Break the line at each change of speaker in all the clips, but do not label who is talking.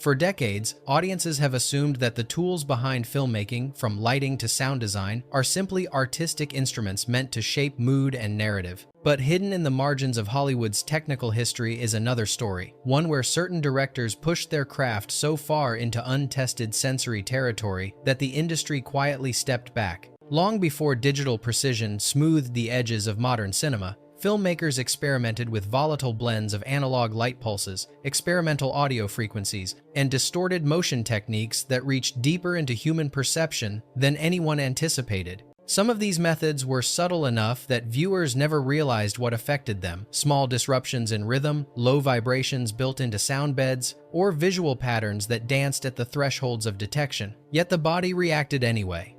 For decades, audiences have assumed that the tools behind filmmaking, from lighting to sound design, are simply artistic instruments meant to shape mood and narrative. But hidden in the margins of Hollywood's technical history is another story, one where certain directors pushed their craft so far into untested sensory territory that the industry quietly stepped back. Long before digital precision smoothed the edges of modern cinema, filmmakers experimented with volatile blends of analog light pulses, experimental audio frequencies, and distorted motion techniques that reached deeper into human perception than anyone anticipated. Some of these methods were subtle enough that viewers never realized what affected them: small disruptions in rhythm, low vibrations built into sound beds, or visual patterns that danced at the thresholds of detection. Yet the body reacted anyway.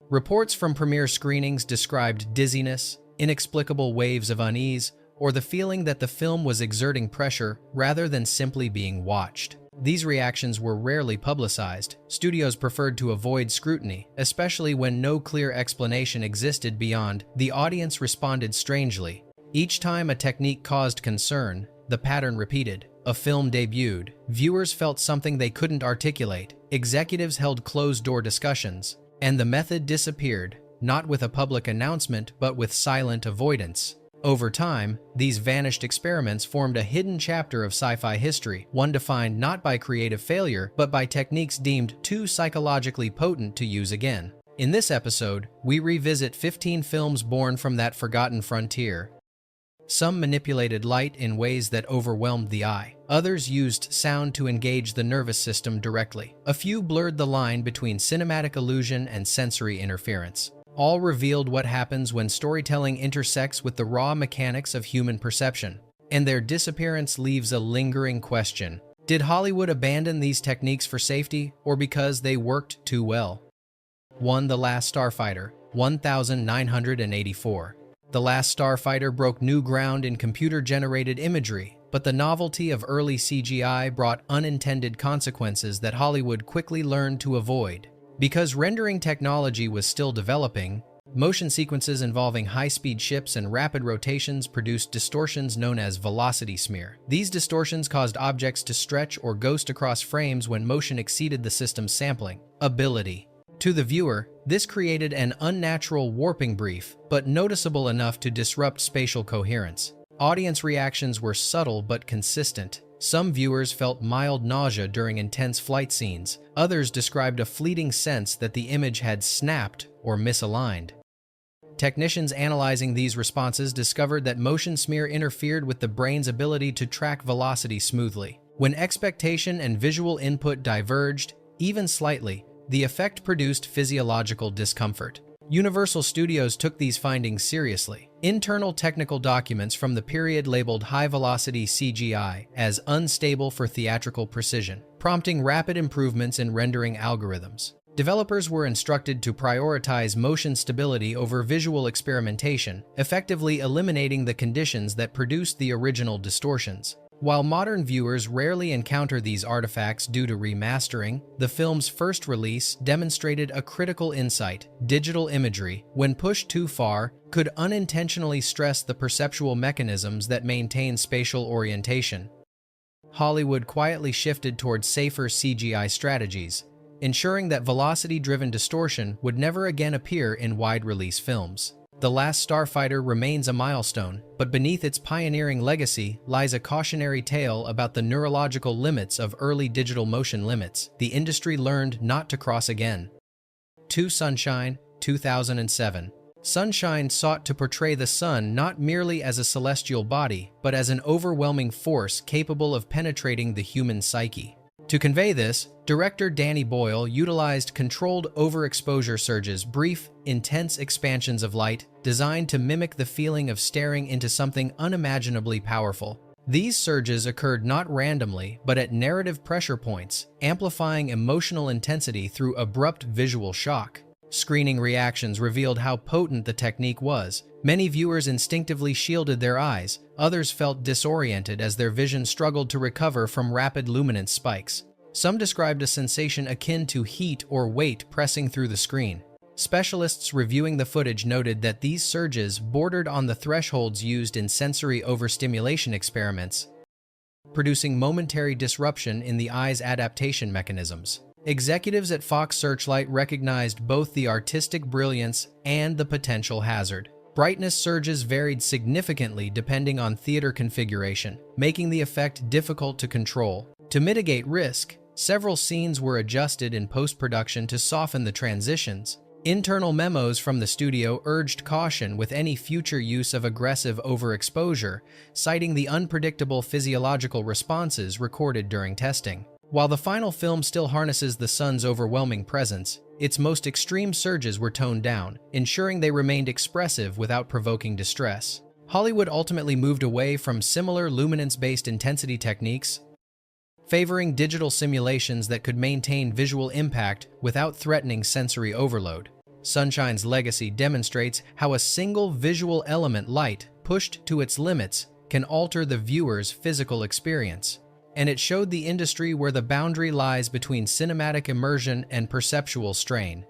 Reports from premiere screenings described dizziness, inexplicable waves of unease, or the feeling that the film was exerting pressure rather than simply being watched. These reactions were rarely publicized. Studios preferred to avoid scrutiny, especially when no clear explanation existed beyond "the audience responded strangely." Each time a technique caused concern, the pattern repeated. A film debuted, viewers felt something they couldn't articulate, executives held closed-door discussions, and the method disappeared, not with a public announcement but with silent avoidance. Over time, these vanished experiments formed a hidden chapter of sci-fi history, one defined not by creative failure but by techniques deemed too psychologically potent to use again. In this episode, we revisit 15 films born from that forgotten frontier. Some manipulated light in ways that overwhelmed the eye. Others used sound to engage the nervous system directly. A few blurred the line between cinematic illusion and sensory interference. All revealed what happens when storytelling intersects with the raw mechanics of human perception. And their disappearance leaves a lingering question. Did Hollywood abandon these techniques for safety, or because they worked too well? 1. The Last Starfighter, 1984. The Last Starfighter broke new ground in computer-generated imagery, but the novelty of early CGI brought unintended consequences that Hollywood quickly learned to avoid. Because rendering technology was still developing, motion sequences involving high-speed ships and rapid rotations produced distortions known as velocity smear. These distortions caused objects to stretch or ghost across frames when motion exceeded the system's sampling ability. To the viewer, this created an unnatural warping brief, but noticeable enough to disrupt spatial coherence. Audience reactions were subtle but consistent. Some viewers felt mild nausea during intense flight scenes. Others described a fleeting sense that the image had snapped or misaligned. Technicians analyzing these responses discovered that motion smear interfered with the brain's ability to track velocity smoothly. When expectation and visual input diverged, even slightly, the effect produced physiological discomfort. Universal Studios took these findings seriously. Internal technical documents from the period labeled high-velocity CGI as unstable for theatrical precision, prompting rapid improvements in rendering algorithms. Developers were instructed to prioritize motion stability over visual experimentation, effectively eliminating the conditions that produced the original distortions. While modern viewers rarely encounter these artifacts due to remastering, the film's first release demonstrated a critical insight. Digital imagery, when pushed too far, could unintentionally stress the perceptual mechanisms that maintain spatial orientation. Hollywood quietly shifted towards safer CGI strategies, ensuring that velocity-driven distortion would never again appear in wide-release films. The Last Starfighter remains a milestone, but beneath its pioneering legacy lies a cautionary tale about the neurological limits of early digital motion limits the industry learned not to cross again. 2. Sunshine, 2007. Sunshine sought to portray the sun not merely as a celestial body, but as an overwhelming force capable of penetrating the human psyche. To convey this, director Danny Boyle utilized controlled overexposure surges, brief, intense expansions of light, designed to mimic the feeling of staring into something unimaginably powerful. These surges occurred not randomly, but at narrative pressure points, amplifying emotional intensity through abrupt visual shock. Screening reactions revealed how potent the technique was. Many viewers instinctively shielded their eyes, others felt disoriented as their vision struggled to recover from rapid luminance spikes. Some described a sensation akin to heat or weight pressing through the screen. Specialists reviewing the footage noted that these surges bordered on the thresholds used in sensory overstimulation experiments. producing momentary disruption in the eye's adaptation mechanisms. Executives at Fox Searchlight recognized both the artistic brilliance and the potential hazard. Brightness surges varied significantly depending on theater configuration, making the effect difficult to control. To mitigate risk, several scenes were adjusted in post-production to soften the transitions. Internal memos from the studio urged caution with any future use of aggressive overexposure, citing the unpredictable physiological responses recorded during testing. While the final film still harnesses the sun's overwhelming presence, its most extreme surges were toned down, ensuring they remained expressive without provoking distress. Hollywood ultimately moved away from similar luminance-based intensity techniques, favoring digital simulations that could maintain visual impact without threatening sensory overload. Sunshine's legacy demonstrates how a single visual element, light, pushed to its limits, can alter the viewer's physical experience. And it showed the industry where the boundary lies between cinematic immersion and perceptual strain.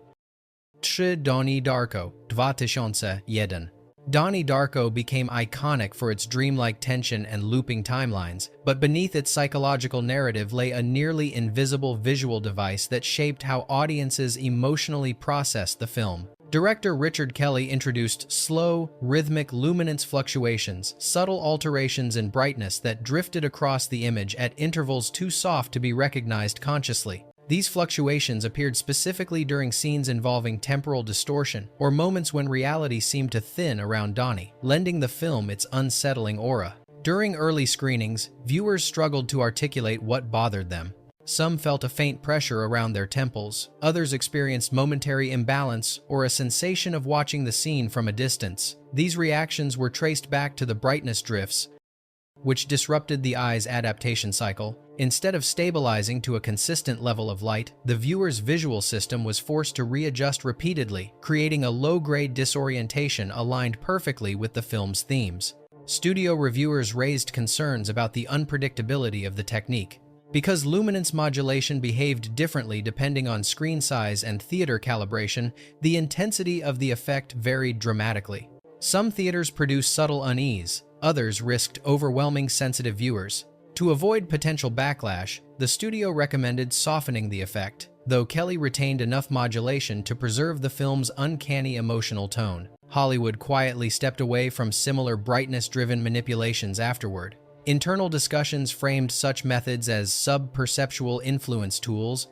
Donnie Darko, 2001. Donnie Darko became iconic for its dreamlike tension and looping timelines, but beneath its psychological narrative lay a nearly invisible visual device that shaped how audiences emotionally processed the film. Director Richard Kelly introduced slow, rhythmic luminance fluctuations, subtle alterations in brightness that drifted across the image at intervals too soft to be recognized consciously. These fluctuations appeared specifically during scenes involving temporal distortion or moments when reality seemed to thin around Donnie, lending the film its unsettling aura. During early screenings, viewers struggled to articulate what bothered them. Some felt a faint pressure around their temples, others experienced momentary imbalance or a sensation of watching the scene from a distance. These reactions were traced back to the brightness drifts, which disrupted the eye's adaptation cycle. Instead of stabilizing to a consistent level of light, the viewer's visual system was forced to readjust repeatedly, creating a low-grade disorientation aligned perfectly with the film's themes. Studio reviewers raised concerns about the unpredictability of the technique. Because luminance modulation behaved differently depending on screen size and theater calibration, the intensity of the effect varied dramatically. Some theaters produced subtle unease, others risked overwhelming sensitive viewers. To avoid potential backlash, the studio recommended softening the effect, though Kelly retained enough modulation to preserve the film's uncanny emotional tone. Hollywood quietly stepped away from similar brightness-driven manipulations afterward. Internal discussions framed such methods as sub-perceptual influence tools,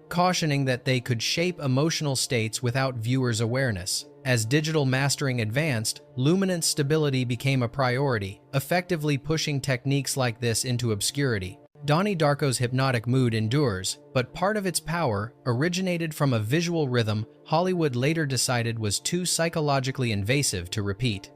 cautioning that they could shape emotional states without viewers' awareness. As digital mastering advanced, luminance stability became a priority, effectively pushing techniques like this into obscurity. Donnie Darko's hypnotic mood endures, but part of its power originated from a visual rhythm Hollywood later decided was too psychologically invasive to repeat.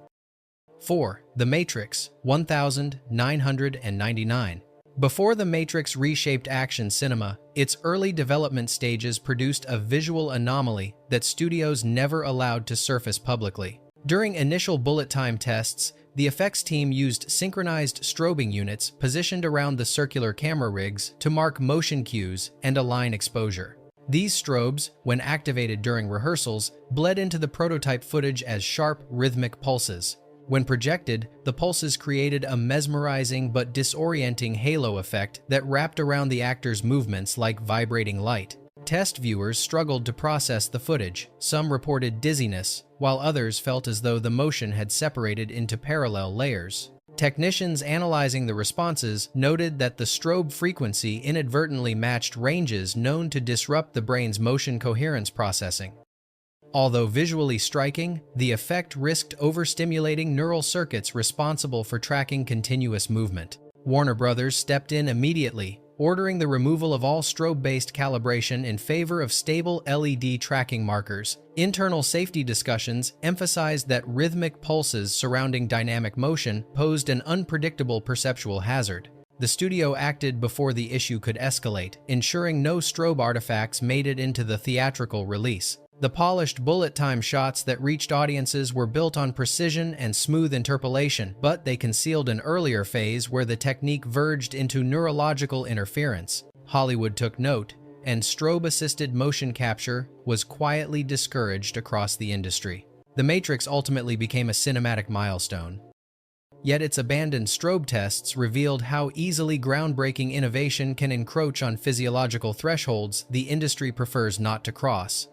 4. The Matrix, 1999. Before The Matrix reshaped action cinema, its early development stages produced a visual anomaly that studios never allowed to surface publicly. During initial bullet time tests, the effects team used synchronized strobing units positioned around the circular camera rigs to mark motion cues and align exposure. These strobes, when activated during rehearsals, bled into the prototype footage as sharp, rhythmic pulses. When projected, the pulses created a mesmerizing but disorienting halo effect that wrapped around the actors' movements like vibrating light. Test viewers struggled to process the footage. Some reported dizziness, while others felt as though the motion had separated into parallel layers. Technicians analyzing the responses noted that the strobe frequency inadvertently matched ranges known to disrupt the brain's motion coherence processing. Although visually striking, the effect risked overstimulating neural circuits responsible for tracking continuous movement. Warner Brothers stepped in immediately, ordering the removal of all strobe-based calibration in favor of stable LED tracking markers. Internal safety discussions emphasized that rhythmic pulses surrounding dynamic motion posed an unpredictable perceptual hazard. The studio acted before the issue could escalate, ensuring no strobe artifacts made it into the theatrical release. The polished bullet time shots that reached audiences were built on precision and smooth interpolation, but they concealed an earlier phase where the technique verged into neurological interference. Hollywood took note, and strobe-assisted motion capture was quietly discouraged across the industry. The Matrix ultimately became a cinematic milestone. Yet its abandoned strobe tests revealed how easily groundbreaking innovation can encroach on physiological thresholds the industry prefers not to cross.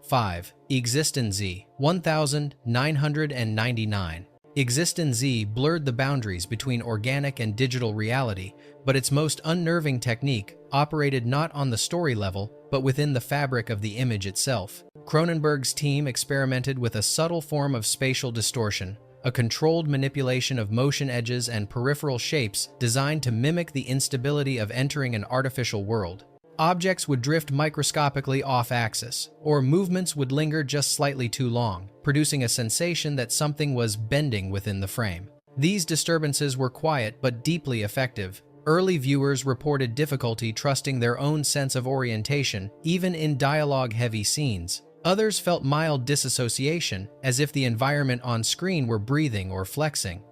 5. Existence 1999. Existence blurred the boundaries between organic and digital reality, but its most unnerving technique operated not on the story level, but within the fabric of the image itself. Cronenberg's team experimented with a subtle form of spatial distortion, a controlled manipulation of motion edges and peripheral shapes designed to mimic the instability of entering an artificial world. Objects would drift microscopically off-axis, or movements would linger just slightly too long, producing a sensation that something was bending within the frame. These disturbances were quiet but deeply effective. Early viewers reported difficulty trusting their own sense of orientation, even in dialogue-heavy scenes. Others felt mild dissociation, as if the environment on screen were breathing or flexing.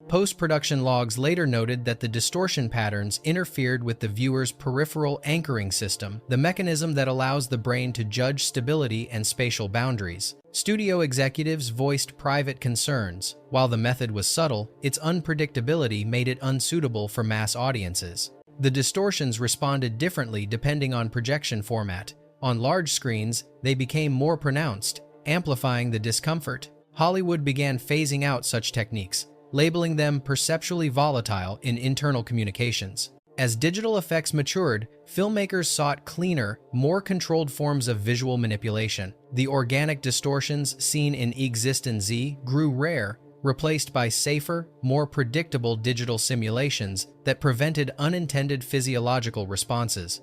Post-production logs later noted that the distortion patterns interfered with the viewer's peripheral anchoring system, the mechanism that allows the brain to judge stability and spatial boundaries. Studio executives voiced private concerns. While the method was subtle, its unpredictability made it unsuitable for mass audiences. The distortions responded differently depending on projection format. On large screens, they became more pronounced, amplifying the discomfort. Hollywood began phasing out such techniques, labeling them perceptually volatile in internal communications. As digital effects matured, filmmakers sought cleaner, more controlled forms of visual manipulation. The organic distortions seen in Existence grew rare, replaced by safer, more predictable digital simulations that prevented unintended physiological responses.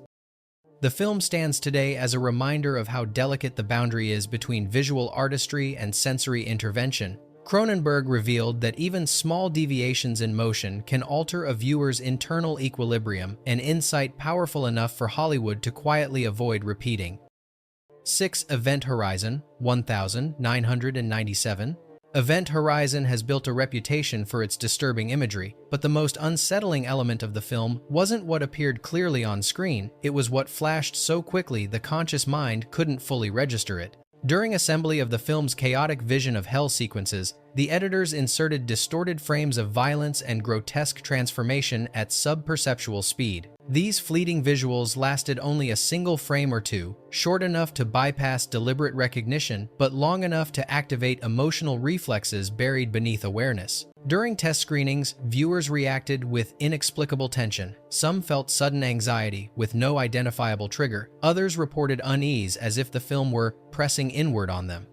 The film stands today as a reminder of how delicate the boundary is between visual artistry and sensory intervention. Cronenberg revealed that even small deviations in motion can alter a viewer's internal equilibrium, an insight powerful enough for Hollywood to quietly avoid repeating. 6. Event Horizon 1997. Event Horizon has built a reputation for its disturbing imagery, but the most unsettling element of the film wasn't what appeared clearly on screen, it was what flashed so quickly the conscious mind couldn't fully register it. During assembly of the film's chaotic vision of hell sequences, the editors inserted distorted frames of violence and grotesque transformation at sub-perceptual speed. These fleeting visuals lasted only a single frame or two, short enough to bypass deliberate recognition, but long enough to activate emotional reflexes buried beneath awareness. During test screenings, viewers reacted with inexplicable tension. Some felt sudden anxiety with no identifiable trigger. Others reported unease as if the film were pressing inward on them.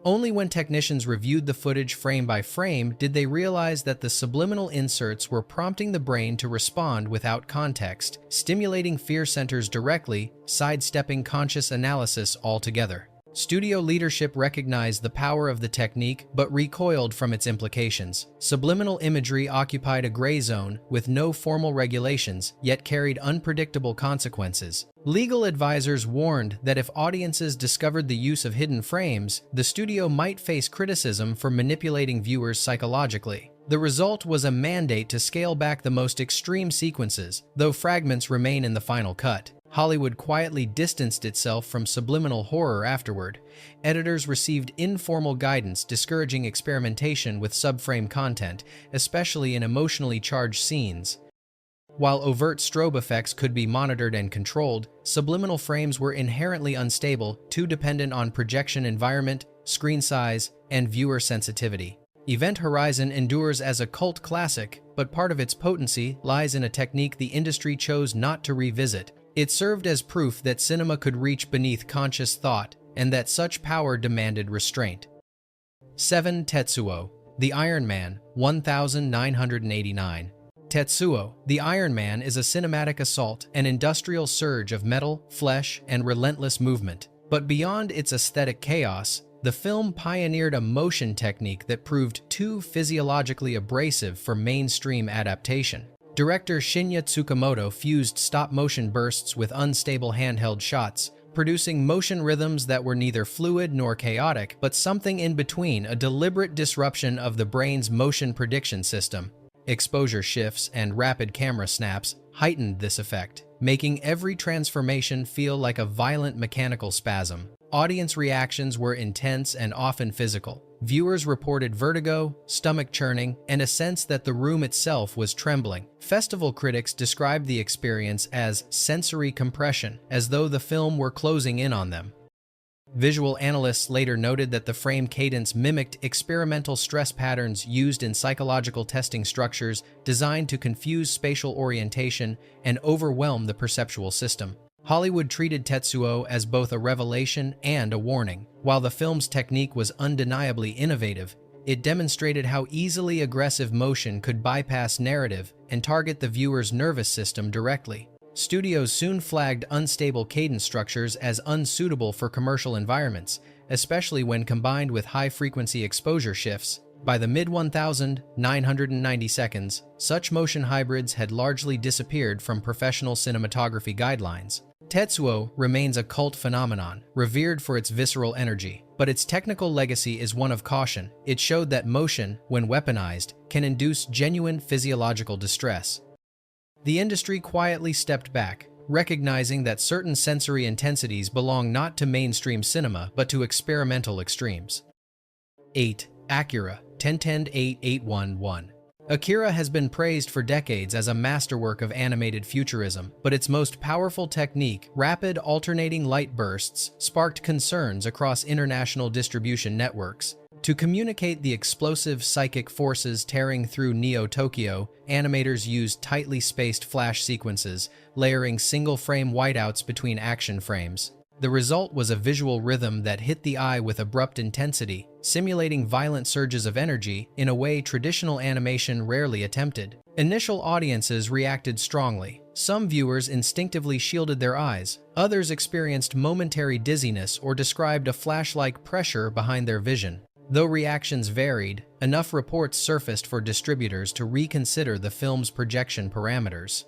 Only when technicians reviewed the footage frame by frame did they realize that the subliminal inserts were prompting the brain to respond without context, stimulating fear centers directly, sidestepping conscious analysis altogether. Studio leadership recognized the power of the technique but recoiled from its implications. Subliminal imagery occupied a gray zone with no formal regulations, yet carried unpredictable consequences. Legal advisors warned that if audiences discovered the use of hidden frames, the studio might face criticism for manipulating viewers psychologically. The result was a mandate to scale back the most extreme sequences, though fragments remain in the final cut. Hollywood quietly distanced itself from subliminal horror afterward. Editors received informal guidance discouraging experimentation with subframe content, especially in emotionally charged scenes. While overt strobe effects could be monitored and controlled, subliminal frames were inherently unstable, too dependent on projection environment, screen size, and viewer sensitivity. Event Horizon endures as a cult classic, but part of its potency lies in a technique the industry chose not to revisit. It served as proof that cinema could reach beneath conscious thought, and that such power demanded restraint. 7. Tetsuo, the Iron Man, 1989. Tetsuo, the Iron Man is a cinematic assault, an industrial surge of metal, flesh, and relentless movement. But beyond its aesthetic chaos, the film pioneered a motion technique that proved too physiologically abrasive for mainstream adaptation. Director Shinya Tsukamoto fused stop-motion bursts with unstable handheld shots, producing motion rhythms that were neither fluid nor chaotic, but something in between, a deliberate disruption of the brain's motion prediction system. Exposure shifts and rapid camera snaps heightened this effect, making every transformation feel like a violent mechanical spasm. Audience reactions were intense and often physical. Viewers reported vertigo, stomach churning, and a sense that the room itself was trembling. Festival critics described the experience as sensory compression, as though the film were closing in on them. Visual analysts later noted that the frame cadence mimicked experimental stress patterns used in psychological testing structures designed to confuse spatial orientation and overwhelm the perceptual system. Hollywood treated Tetsuo as both a revelation and a warning. While the film's technique was undeniably innovative, it demonstrated how easily aggressive motion could bypass narrative and target the viewer's nervous system directly. Studios soon flagged unstable cadence structures as unsuitable for commercial environments, especially when combined with high-frequency exposure shifts. By the mid-1990 seconds, such motion hybrids had largely disappeared from professional cinematography guidelines. Tetsuo remains a cult phenomenon, revered for its visceral energy, but its technical legacy is one of caution. It showed that motion, when weaponized, can induce genuine physiological distress. The industry quietly stepped back, recognizing that certain sensory intensities belong not to mainstream cinema but to experimental extremes. 8. Akira, 1010-8811. Akira has been praised for decades as a masterwork of animated futurism, but its most powerful technique, rapid alternating light bursts, sparked concerns across international distribution networks. To communicate the explosive psychic forces tearing through Neo-Tokyo, animators used tightly spaced flash sequences, layering single-frame whiteouts between action frames. The result was a visual rhythm that hit the eye with abrupt intensity, simulating violent surges of energy in a way traditional animation rarely attempted. Initial audiences reacted strongly. Some viewers instinctively shielded their eyes, others experienced momentary dizziness or described a flash-like pressure behind their vision. Though reactions varied, enough reports surfaced for distributors to reconsider the film's projection parameters.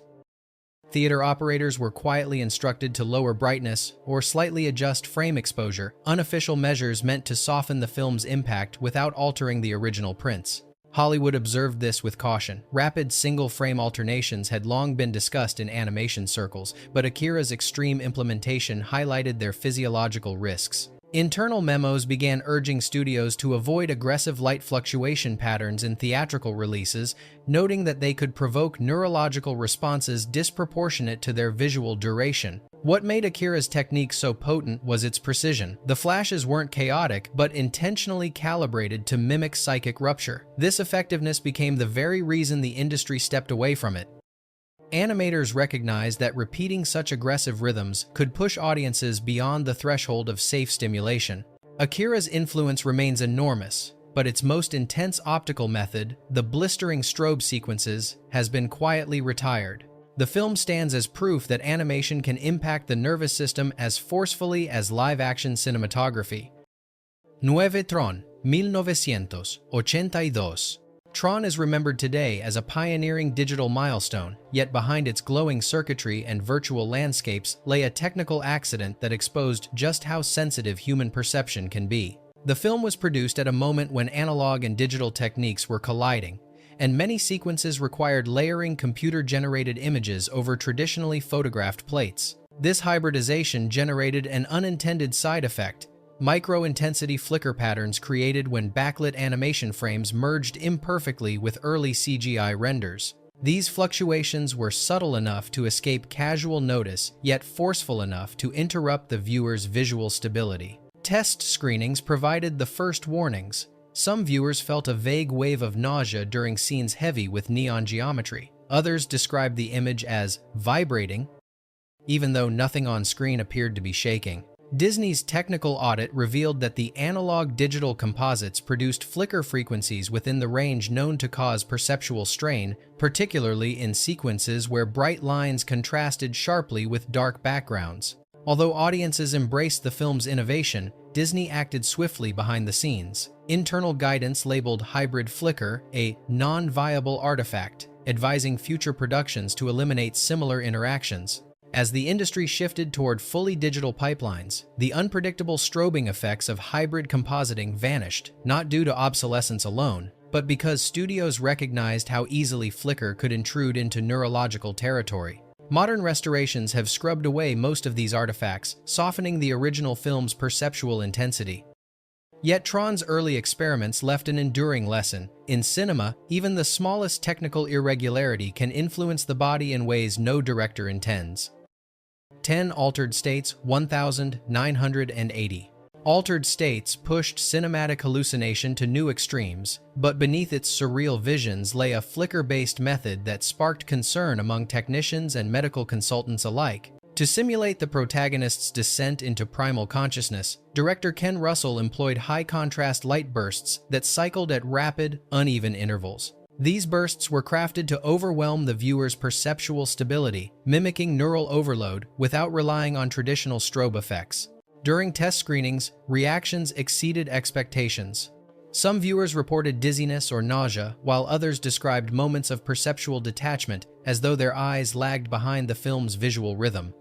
Theater operators were quietly instructed to lower brightness or slightly adjust frame exposure, unofficial measures meant to soften the film's impact without altering the original prints. Hollywood observed this with caution. Rapid single-frame alternations had long been discussed in animation circles, but Akira's extreme implementation highlighted their physiological risks. Internal memos began urging studios to avoid aggressive light fluctuation patterns in theatrical releases, noting that they could provoke neurological responses disproportionate to their visual duration. What made Akira's technique so potent was its precision. The flashes weren't chaotic, but intentionally calibrated to mimic psychic rupture. This effectiveness became the very reason the industry stepped away from it. Animators recognized that repeating such aggressive rhythms could push audiences beyond the threshold of safe stimulation. Akira's influence remains enormous, but its most intense optical method, the blistering strobe sequences, has been quietly retired. The film stands as proof that animation can impact the nervous system as forcefully as live-action cinematography. 9 Tron, 1982. Tron is remembered today as a pioneering digital milestone, yet behind its glowing circuitry and virtual landscapes lay a technical accident that exposed just how sensitive human perception can be. The film was produced at a moment when analog and digital techniques were colliding, and many sequences required layering computer-generated images over traditionally photographed plates. This hybridization generated an unintended side effect: micro-intensity flicker patterns created when backlit animation frames merged imperfectly with early CGI renders. These fluctuations were subtle enough to escape casual notice, yet forceful enough to interrupt the viewer's visual stability. Test screenings provided the first warnings. Some viewers felt a vague wave of nausea during scenes heavy with neon geometry. Others described the image as vibrating, even though nothing on screen appeared to be shaking. Disney's technical audit revealed that the analog-digital composites produced flicker frequencies within the range known to cause perceptual strain, particularly in sequences where bright lines contrasted sharply with dark backgrounds. Although audiences embraced the film's innovation, Disney acted swiftly behind the scenes. Internal guidance labeled hybrid flicker a non-viable artifact, advising future productions to eliminate similar interactions. As the industry shifted toward fully digital pipelines, the unpredictable strobing effects of hybrid compositing vanished, not due to obsolescence alone, but because studios recognized how easily flicker could intrude into neurological territory. Modern restorations have scrubbed away most of these artifacts, softening the original film's perceptual intensity. Yet Tron's early experiments left an enduring lesson. In cinema, even the smallest technical irregularity can influence the body in ways no director intends. 10 Altered States 1980. Altered States pushed cinematic hallucination to new extremes, but beneath its surreal visions lay a flicker-based method that sparked concern among technicians and medical consultants alike. To simulate the protagonist's descent into primal consciousness, director Ken Russell employed high-contrast light bursts that cycled at rapid, uneven intervals. These bursts were crafted to overwhelm the viewer's perceptual stability, mimicking neural overload without relying on traditional strobe effects. During test screenings, reactions exceeded expectations. Some viewers reported dizziness or nausea, while others described moments of perceptual detachment as though their eyes lagged behind the film's visual rhythm.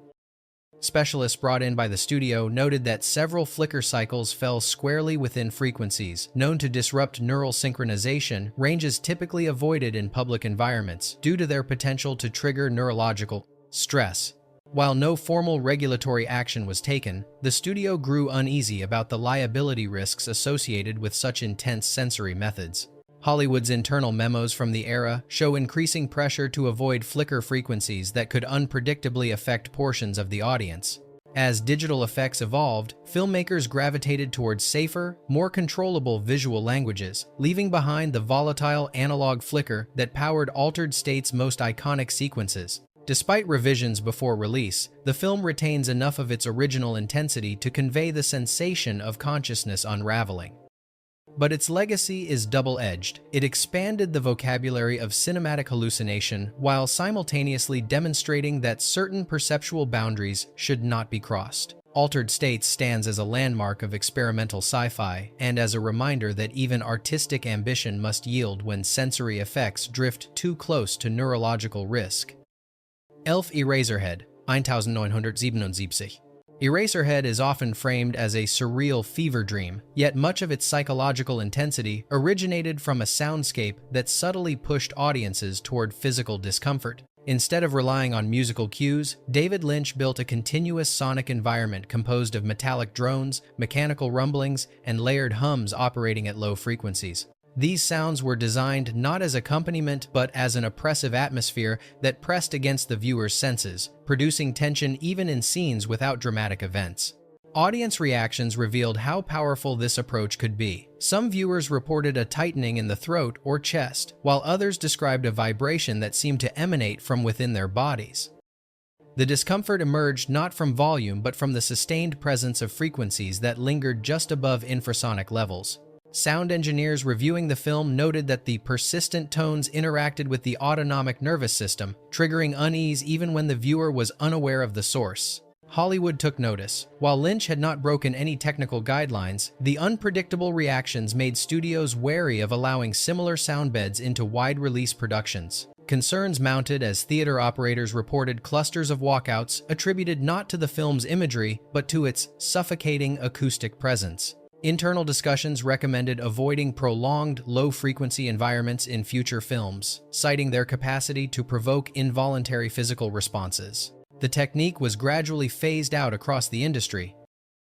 Specialists brought in by the studio noted that several flicker cycles fell squarely within frequencies known to disrupt neural synchronization, ranges typically avoided in public environments due to their potential to trigger neurological stress. While no formal regulatory action was taken, the studio grew uneasy about the liability risks associated with such intense sensory methods. Hollywood's internal memos from the era show increasing pressure to avoid flicker frequencies that could unpredictably affect portions of the audience. As digital effects evolved, filmmakers gravitated towards safer, more controllable visual languages, leaving behind the volatile analog flicker that powered Altered State's most iconic sequences. Despite revisions before release, the film retains enough of its original intensity to convey the sensation of consciousness unraveling. But its legacy is double-edged. It expanded the vocabulary of cinematic hallucination while simultaneously demonstrating that certain perceptual boundaries should not be crossed. Altered States stands as a landmark of experimental sci-fi and as a reminder that even artistic ambition must yield when sensory effects drift too close to neurological risk. Elf Eraserhead, 1977. Eraserhead is often framed as a surreal fever dream, yet much of its psychological intensity originated from a soundscape that subtly pushed audiences toward physical discomfort. Instead of relying on musical cues, David Lynch built a continuous sonic environment composed of metallic drones, mechanical rumblings, and layered hums operating at low frequencies. These sounds were designed not as accompaniment but as an oppressive atmosphere that pressed against the viewer's senses, producing tension even in scenes without dramatic events. Audience reactions revealed how powerful this approach could be. Some viewers reported a tightening in the throat or chest, while others described a vibration that seemed to emanate from within their bodies. The discomfort emerged not from volume but from the sustained presence of frequencies that lingered just above infrasonic levels. Sound engineers reviewing the film noted that the persistent tones interacted with the autonomic nervous system, triggering unease even when the viewer was unaware of the source. Hollywood took notice. While Lynch had not broken any technical guidelines, the unpredictable reactions made studios wary of allowing similar sound beds into wide-release productions. Concerns mounted as theater operators reported clusters of walkouts attributed not to the film's imagery, but to its suffocating acoustic presence. Internal discussions recommended avoiding prolonged, low-frequency environments in future films, citing their capacity to provoke involuntary physical responses. The technique was gradually phased out across the industry,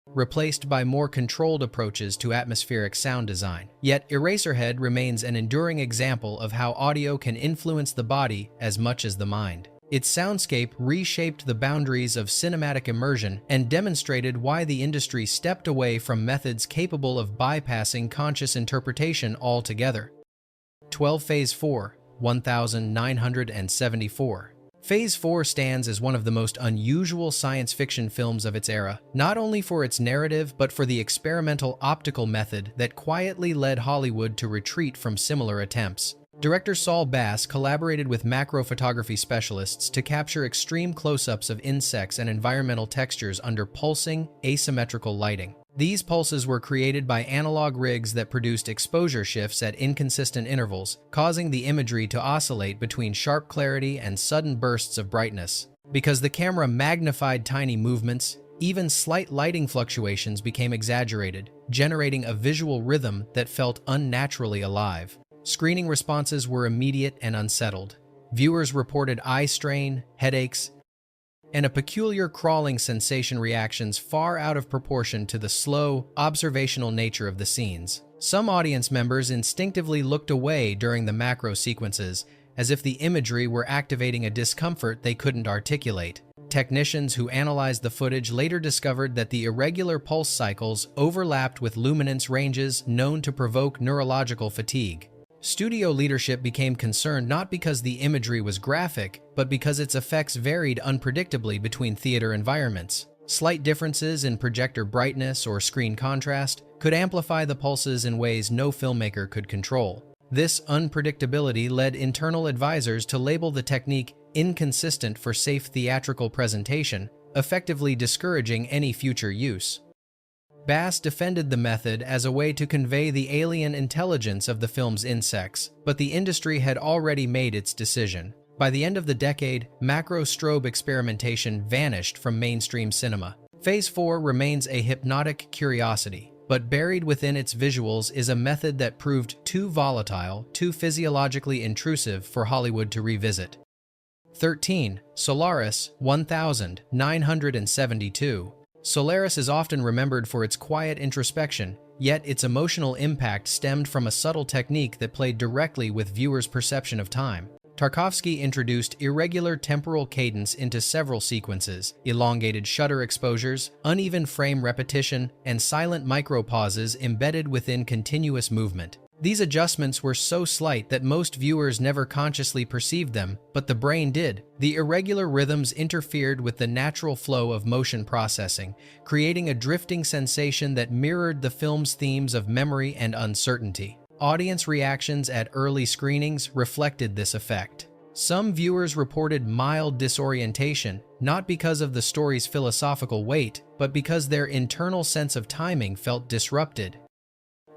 replaced by more controlled approaches to atmospheric sound design. Yet Eraserhead remains an enduring example of how audio can influence the body as much as the mind. Its soundscape reshaped the boundaries of cinematic immersion and demonstrated why the industry stepped away from methods capable of bypassing conscious interpretation altogether. 12 Phase 4, 1974. Phase 4 stands as one of the most unusual science fiction films of its era, not only for its narrative but for the experimental optical method that quietly led Hollywood to retreat from similar attempts. Director Saul Bass collaborated with macrophotography specialists to capture extreme close-ups of insects and environmental textures under pulsing, asymmetrical lighting. These pulses were created by analog rigs that produced exposure shifts at inconsistent intervals, causing the imagery to oscillate between sharp clarity and sudden bursts of brightness. Because the camera magnified tiny movements, even slight lighting fluctuations became exaggerated, generating a visual rhythm that felt unnaturally alive. Screening responses were immediate and unsettled. Viewers reported eye strain, headaches, and a peculiar crawling sensation reactions far out of proportion to the slow, observational nature of the scenes. Some audience members instinctively looked away during the macro sequences, as if the imagery were activating a discomfort they couldn't articulate. Technicians who analyzed the footage later discovered that the irregular pulse cycles overlapped with luminance ranges known to provoke neurological fatigue. Studio leadership became concerned not because the imagery was graphic, but because its effects varied unpredictably between theater environments. Slight differences in projector brightness or screen contrast could amplify the pulses in ways no filmmaker could control. This unpredictability led internal advisors to label the technique inconsistent for safe theatrical presentation, effectively discouraging any future use. Bass defended the method as a way to convey the alien intelligence of the film's insects, but the industry had already made its decision. By the end of the decade, macro strobe experimentation vanished from mainstream cinema. Phase 4 remains a hypnotic curiosity, but buried within its visuals is a method that proved too volatile, too physiologically intrusive for Hollywood to revisit. 13. Solaris 1972. Solaris is often remembered for its quiet introspection, yet its emotional impact stemmed from a subtle technique that played directly with viewers' perception of time. Tarkovsky introduced irregular temporal cadence into several sequences, elongated shutter exposures, uneven frame repetition, and silent micropauses embedded within continuous movement. These adjustments were so slight that most viewers never consciously perceived them, but the brain did. The irregular rhythms interfered with the natural flow of motion processing, creating a drifting sensation that mirrored the film's themes of memory and uncertainty. Audience reactions at early screenings reflected this effect. Some viewers reported mild disorientation, not because of the story's philosophical weight, but because their internal sense of timing felt disrupted.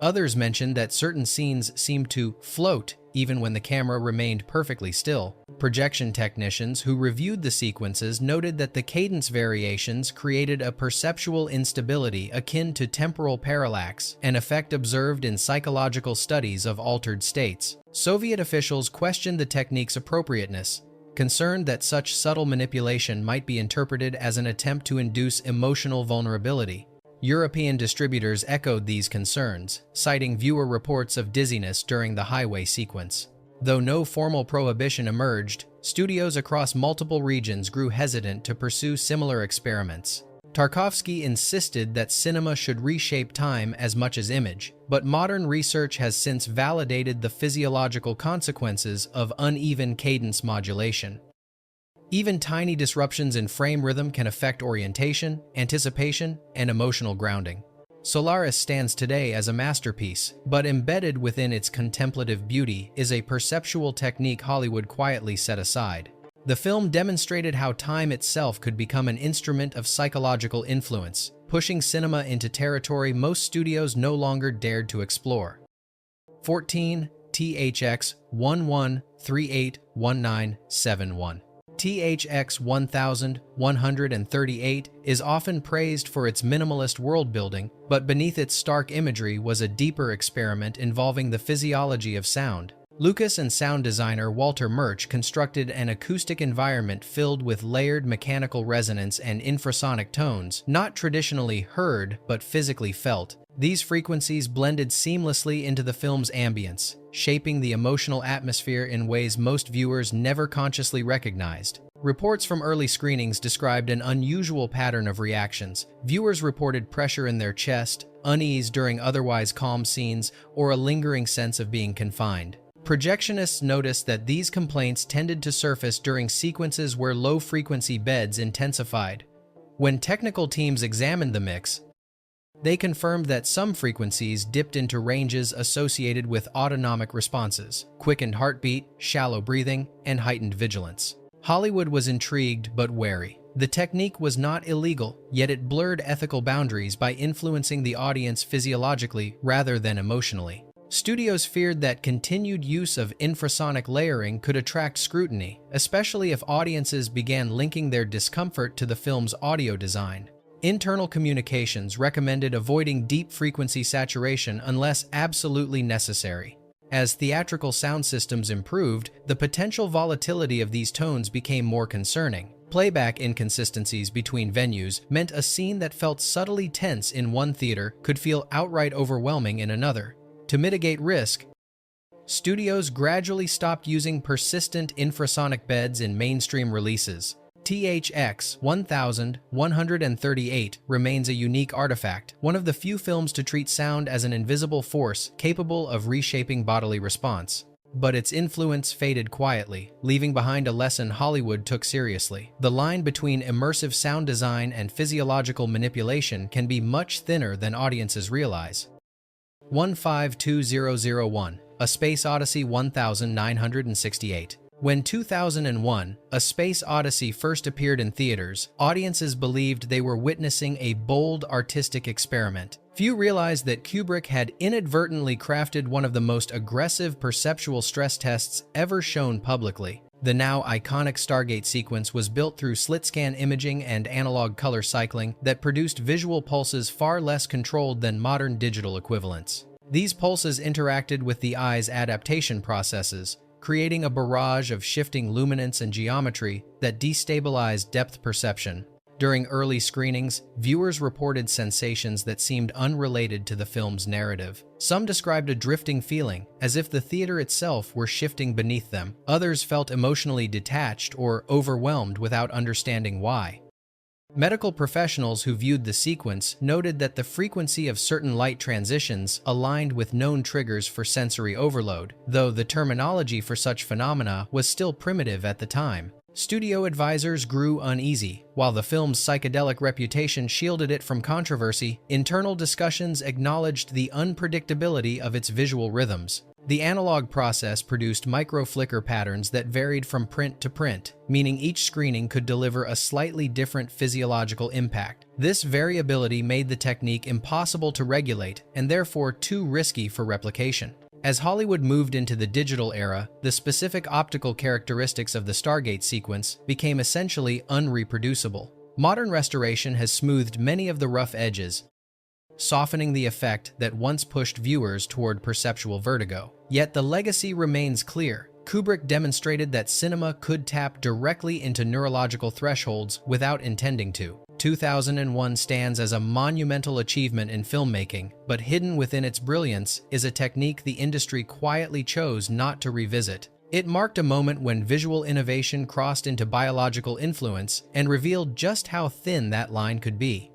Others mentioned that certain scenes seemed to float even when the camera remained perfectly still. Projection technicians who reviewed the sequences noted that the cadence variations created a perceptual instability akin to temporal parallax, an effect observed in psychological studies of altered states. Soviet officials questioned the technique's appropriateness, concerned that such subtle manipulation might be interpreted as an attempt to induce emotional vulnerability. European distributors echoed these concerns, citing viewer reports of dizziness during the highway sequence. Though no formal prohibition emerged, studios across multiple regions grew hesitant to pursue similar experiments. Tarkovsky insisted that cinema should reshape time as much as image, but modern research has since validated the physiological consequences of uneven cadence modulation. Even tiny disruptions in frame rhythm can affect orientation, anticipation, and emotional grounding. Solaris stands today as a masterpiece, but embedded within its contemplative beauty is a perceptual technique Hollywood quietly set aside. The film demonstrated how time itself could become an instrument of psychological influence, pushing cinema into territory most studios no longer dared to explore. 14. THX 11381971. THX 1138 is often praised for its minimalist world-building, but beneath its stark imagery was a deeper experiment involving the physiology of sound. Lucas and sound designer Walter Murch constructed an acoustic environment filled with layered mechanical resonance and infrasonic tones, not traditionally heard but physically felt. These frequencies blended seamlessly into the film's ambience, shaping the emotional atmosphere in ways most viewers never consciously recognized. Reports from early screenings described an unusual pattern of reactions. Viewers reported pressure in their chest, unease during otherwise calm scenes, or a lingering sense of being confined. Projectionists noticed that these complaints tended to surface during sequences where low-frequency beds intensified. When technical teams examined the mix, they confirmed that some frequencies dipped into ranges associated with autonomic responses, quickened heartbeat, shallow breathing, and heightened vigilance. Hollywood was intrigued but wary. The technique was not illegal, yet it blurred ethical boundaries by influencing the audience physiologically rather than emotionally. Studios feared that continued use of infrasonic layering could attract scrutiny, especially if audiences began linking their discomfort to the film's audio design. Internal communications recommended avoiding deep frequency saturation unless absolutely necessary. As theatrical sound systems improved, the potential volatility of these tones became more concerning. Playback inconsistencies between venues meant a scene that felt subtly tense in one theater could feel outright overwhelming in another. To mitigate risk, studios gradually stopped using persistent infrasonic beds in mainstream releases. THX 1138 remains a unique artifact, one of the few films to treat sound as an invisible force capable of reshaping bodily response. But its influence faded quietly, leaving behind a lesson Hollywood took seriously. The line between immersive sound design and physiological manipulation can be much thinner than audiences realize. 152001, A Space Odyssey 1968. When 2001, A Space Odyssey first appeared in theaters, audiences believed they were witnessing a bold artistic experiment. Few realized that Kubrick had inadvertently crafted one of the most aggressive perceptual stress tests ever shown publicly. The now iconic Stargate sequence was built through slit-scan imaging and analog color cycling that produced visual pulses far less controlled than modern digital equivalents. These pulses interacted with the eye's adaptation processes, creating a barrage of shifting luminance and geometry that destabilized depth perception. During early screenings, viewers reported sensations that seemed unrelated to the film's narrative. Some described a drifting feeling, as if the theater itself were shifting beneath them. Others felt emotionally detached or overwhelmed without understanding why. Medical professionals who viewed the sequence noted that the frequency of certain light transitions aligned with known triggers for sensory overload, though the terminology for such phenomena was still primitive at the time. Studio advisors grew uneasy. While the film's psychedelic reputation shielded it from controversy, internal discussions acknowledged the unpredictability of its visual rhythms. The analog process produced micro-flicker patterns that varied from print to print, meaning each screening could deliver a slightly different physiological impact. This variability made the technique impossible to regulate and therefore too risky for replication. As Hollywood moved into the digital era, the specific optical characteristics of the Stargate sequence became essentially unreproducible. Modern restoration has smoothed many of the rough edges, softening the effect that once pushed viewers toward perceptual vertigo. Yet the legacy remains clear. Kubrick demonstrated that cinema could tap directly into neurological thresholds without intending to. 2001 stands as a monumental achievement in filmmaking, but hidden within its brilliance is a technique the industry quietly chose not to revisit. It marked a moment when visual innovation crossed into biological influence and revealed just how thin that line could be.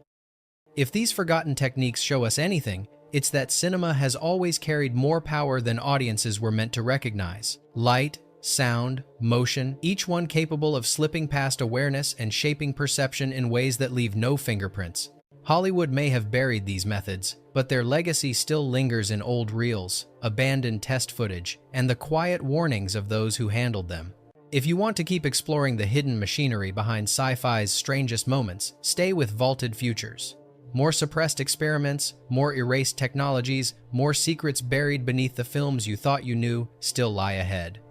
If these forgotten techniques show us anything, it's that cinema has always carried more power than audiences were meant to recognize. Light, sound, motion, each one capable of slipping past awareness and shaping perception in ways that leave no fingerprints. Hollywood may have buried these methods, but their legacy still lingers in old reels, abandoned test footage, and the quiet warnings of those who handled them. If you want to keep exploring the hidden machinery behind sci-fi's strangest moments, stay with Vaulted Futures. More suppressed experiments, more erased technologies, more secrets buried beneath the films you thought you knew still lie ahead.